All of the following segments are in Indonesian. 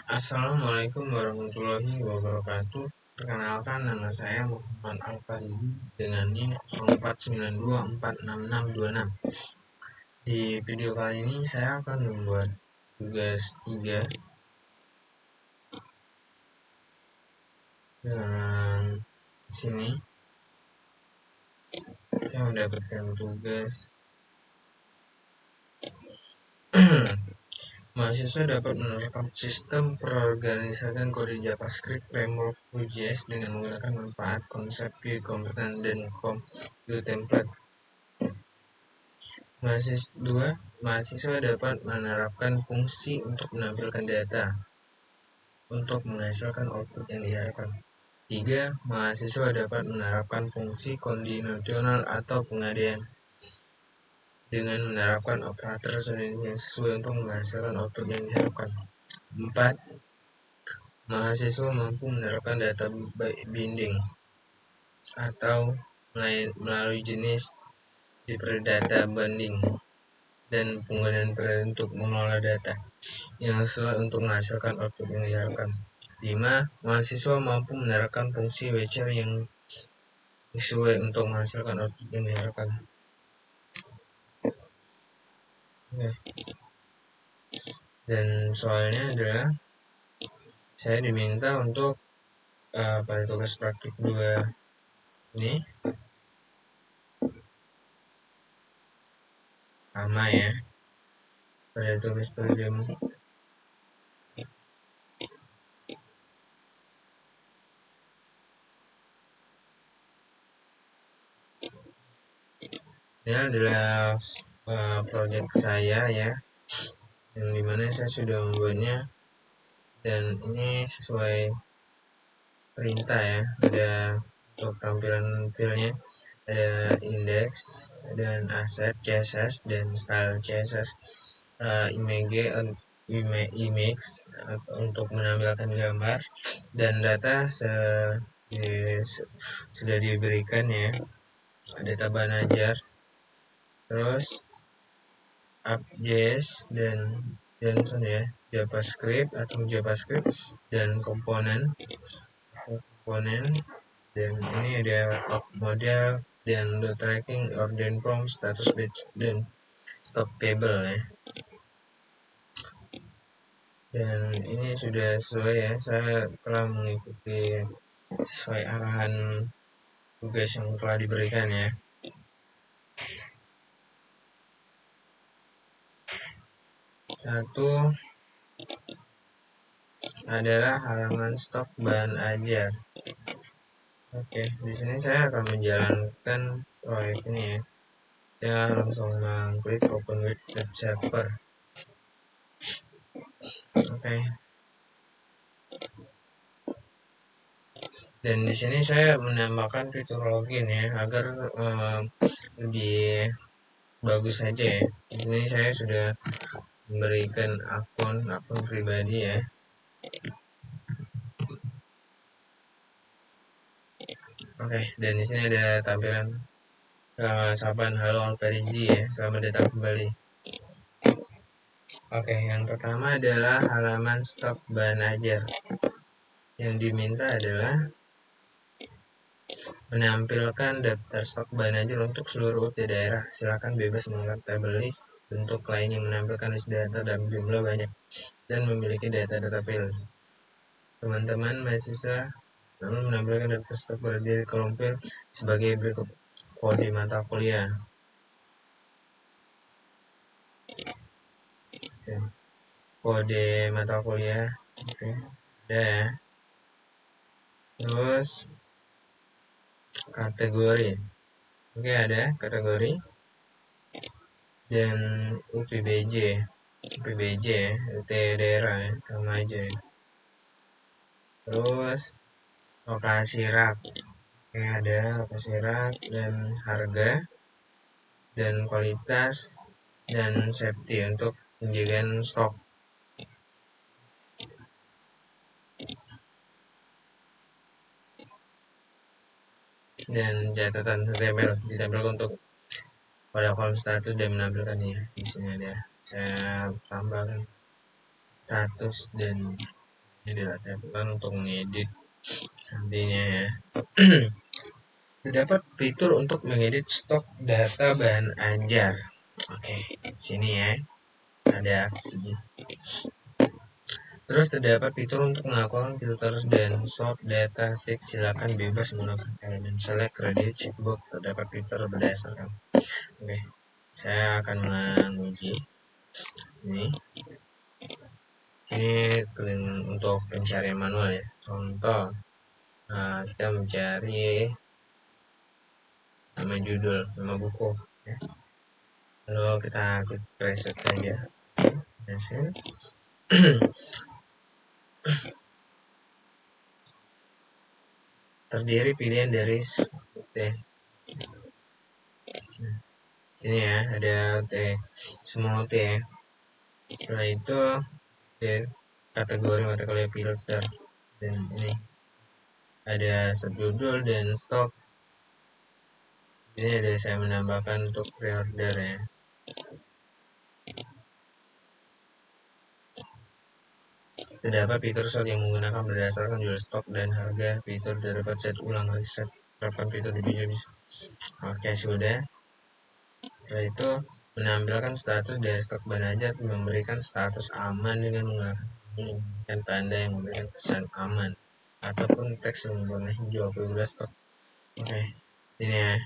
Assalamualaikum warahmatullahi wabarakatuh. Perkenalkan, nama saya Muhammad Al-Farizi dengan NIM 0492466626. Di video kali ini saya akan membuat tugas 3 dan sini saya mendapatkan tugas mahasiswa dapat menerapkan sistem perorganisasian kode JavaScript framework Vue.js dengan menggunakan manfaat konsep Vue Component dan Vue Template. Mahasiswa dapat menerapkan fungsi untuk menampilkan data untuk menghasilkan output yang diharapkan. 3. Mahasiswa dapat menerapkan fungsi kondisional atau pengadaan dengan menerapkan operator yang sesuai untuk menghasilkan output yang diharapkan. 4. Mahasiswa mampu menerapkan data binding atau melalui jenis data binding dan penggunaan periode untuk mengelola data yang sesuai untuk menghasilkan output yang diharapkan. 5. Mahasiswa mampu menerapkan fungsi whereas yang sesuai untuk menghasilkan output yang diharapkan. Dan soalnya adalah saya diminta untuk pada tugas praktik 2 ini sama ya. Pada tugas praktik ini adalah project saya ya, yang dimana saya sudah membuatnya dan ini sesuai perintah ya. Ada untuk tampilan filenya ada index dan asset CSS dan style CSS, image untuk menampilkan gambar dan data sudah diberikan ya, data banajar, terus app.js dan ya JavaScript dan komponen dan ini ada model dan tracking order from status batch dan stock table ya. Dan ini sudah sesuai ya, saya telah mengikuti sesuai arahan tugas yang telah diberikan ya. Satu adalah halaman stok bahan ajar. Oke, di sini saya akan menjalankan proyek ini ya. Saya langsung mengklik open with web server. Oke. Dan di sini saya menambahkan fitur login ya agar lebih bagus saja ya. Di sini saya sudah memberikan akun pribadi ya. Oke, dan di sini ada tampilan sapaan halo Al-Farizi ya, selamat datang kembali. Oke, yang pertama adalah halaman stok bahan ajar. Yang diminta adalah menampilkan daftar stok bahan ajar untuk seluruh UT daerah. Silakan bebas menggunakan table list bentuk lain yang menampilkan list data dalam jumlah banyak dan memiliki data file. Teman-teman mahasiswa namun menampilkan daftar stok berdiri kelompok sebagai berikut: kode mata kuliah, kode mata kuliah, oke, ada ya. Terus kategori, oke, ada kategori dan UPBJ UT daerah ya, sama aja ya. Terus lokasi rak, oke, ada lokasi rak dan harga dan kualitas dan safety untuk penjagaan stok. Dan catatan HTML ditempelkan untuk pada kolom status dan menampilkannya. Di sini ada saya tambahkan status dan Ini dilakukan untuk mengedit nantinya ya. Terdapat fitur untuk mengedit stok data bahan ajar. Oke, sini ya ada aksi. Terus terdapat fitur untuk melakukan filter dan sort data sheet. Silakan bebas menggunakan elemen select credit checkbox. Terdapat fitur berdasarkan. Oke, saya akan menguji ini. Ini untuk pencarian manual ya. Contoh, kita mencari nama judul, nama buku. Ya. Lalu kita klik reset saja. Reset. Terdiri pilihan dari sini ya, ada semua ya. Setelah itu kategori filter, dan ini ada subjudul dan stok. Ini ada saya menambahkan untuk pre-order ya. Terdapat fitur sort yang menggunakan berdasarkan judul stok dan harga. Fitur terdapat set ulang riset. Terapkan fitur di bisa. Oke, sudah. Setelah itu menampilkan status dari stok bahan ajar, memberikan status aman dengan menggunakan tanda yang memberikan kesan aman ataupun teks yang berwarna hijau apabila stok. Oke, ini ya.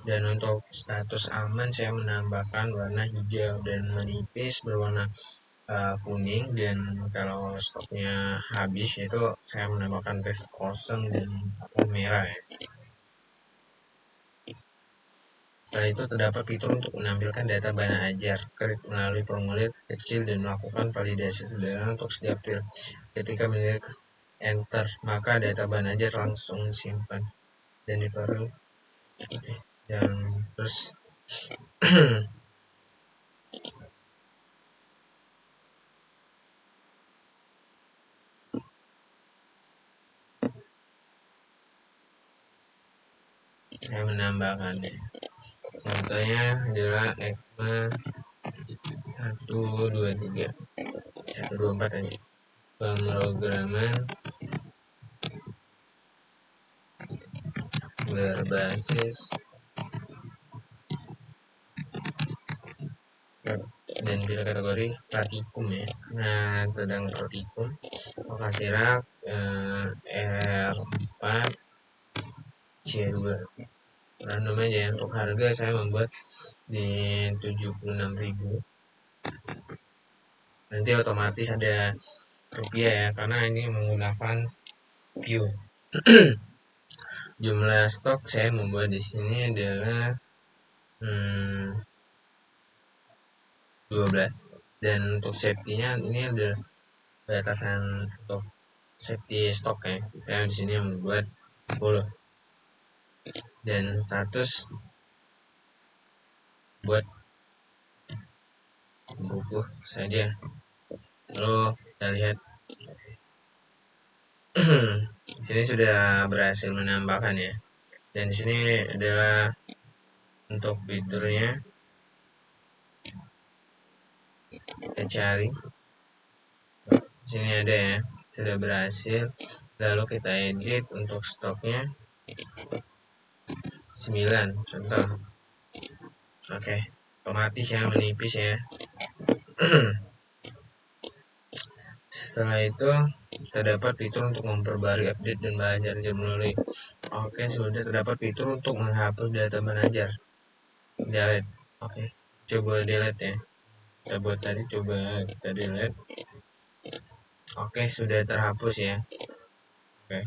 Dan untuk status aman saya menambahkan warna hijau dan menipis berwarna kuning, dan kalau stoknya habis itu saya menambahkan teks kosong dan merah ya. Setelah itu terdapat fitur untuk menampilkan data bahan ajar. Klik melalui formulir kecil dan melakukan validasi sederhana untuk setiap field. Ketika menelik enter, maka data bahan ajar langsung disimpan dan diperoleh. Oke. Dan terus saya menambahkannya. Contohnya adalah ECMA 123 124 aja. Pemrograman berbasis dan pilih kategori praktikum ya, karena sedang praktikum. Lokasi rak R4 C2 random aja ya. Untuk harga saya membuat di 76.000. Nanti otomatis ada rupiah ya, karena ini menggunakan view. Jumlah stok saya membuat di sini adalah 12, dan untuk safety-nya ini ada batasan untuk safety stok ya. Saya di sini membuat 10, dan status buat buku saja. Lalu kita lihat di sini sudah berhasil menambahkan ya. Dan di sini adalah untuk fiturnya. Kita cari. Di sini ada ya, sudah berhasil. Lalu kita edit untuk stoknya 9 contoh. Oke, otomatis ya menipis ya. Setelah itu terdapat fitur untuk memperbarui update dan belajar melalui. Oke, sudah terdapat fitur untuk menghapus data belajar. Delete. Oke, coba delete ya. Kita buat tadi, coba kita delete. Oke, sudah terhapus ya. Oke,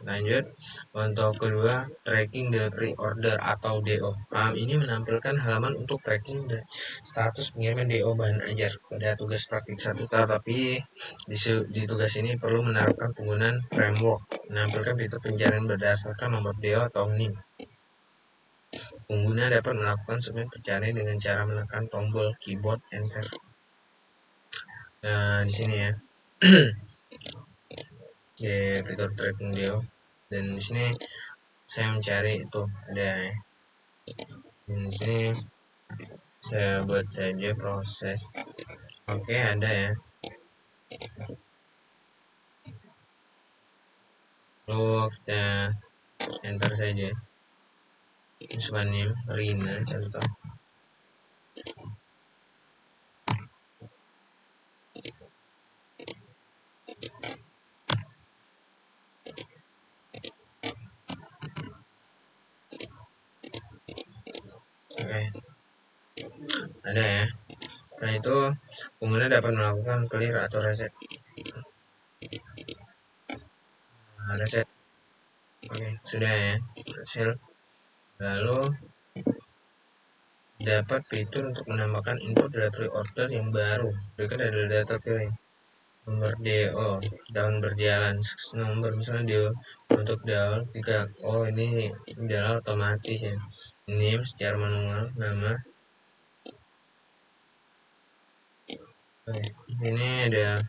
lanjut. Untuk kedua, tracking delivery order atau DO. Ini menampilkan halaman untuk tracking dan status pengiriman DO bahan ajar pada tugas praktik 1, tapi di tugas ini perlu menerapkan penggunaan framework. Menampilkan fitur pencarian berdasarkan nomor DO atau NIM. Pengguna dapat melakukan semua pencarian dengan cara menekan tombol keyboard enter. Nah, di sini ya. Di fitur tracking DO, dan di sini saya mencari itu ada, dan di sini saya buat saja proses. Oke, ada ya. Lalu kita enter saja, masukkan NIM Rina contoh. Oke, ada ya. Setelah itu pengguna dapat melakukan clear atau reset. Reset. Oke, sudah ya, berhasil. Lalu dapat fitur untuk menambahkan input dari order yang baru. Berikut adalah data pilih. Nomor DO, daun berjalan, nomor misalnya DO untuk daun 3. Oh, ini adalah otomatis ya. Name secara manual, nama. Oke, di sini ada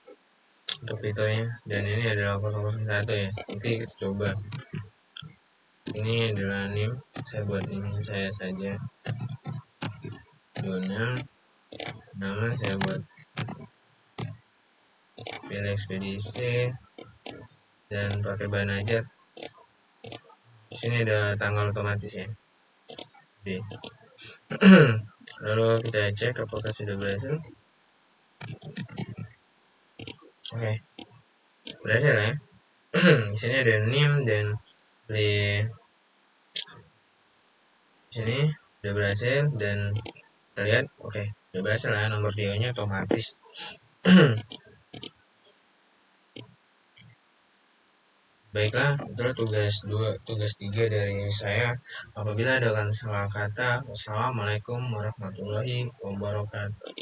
untuk fiturnya, dan ini adalah 001 ya. Oke, kita coba. Ini adalah name, saya buat name saya saja. Nama saya buat pilih ekspedisi dan pakai bahan ajar. Di sini ada tanggal otomatis ya. Oke. Lalu kita cek apakah sudah berhasil. Oke, berhasil ya. Di sini ada name dan pilih. Di sini sudah berhasil dan kita lihat, oke, sudah berhasil ya, nomor DO-nya otomatis. Baiklah, itu tugas 3 dari saya. Apabila ada salah kata, wassalamualaikum warahmatullahi wabarakatuh.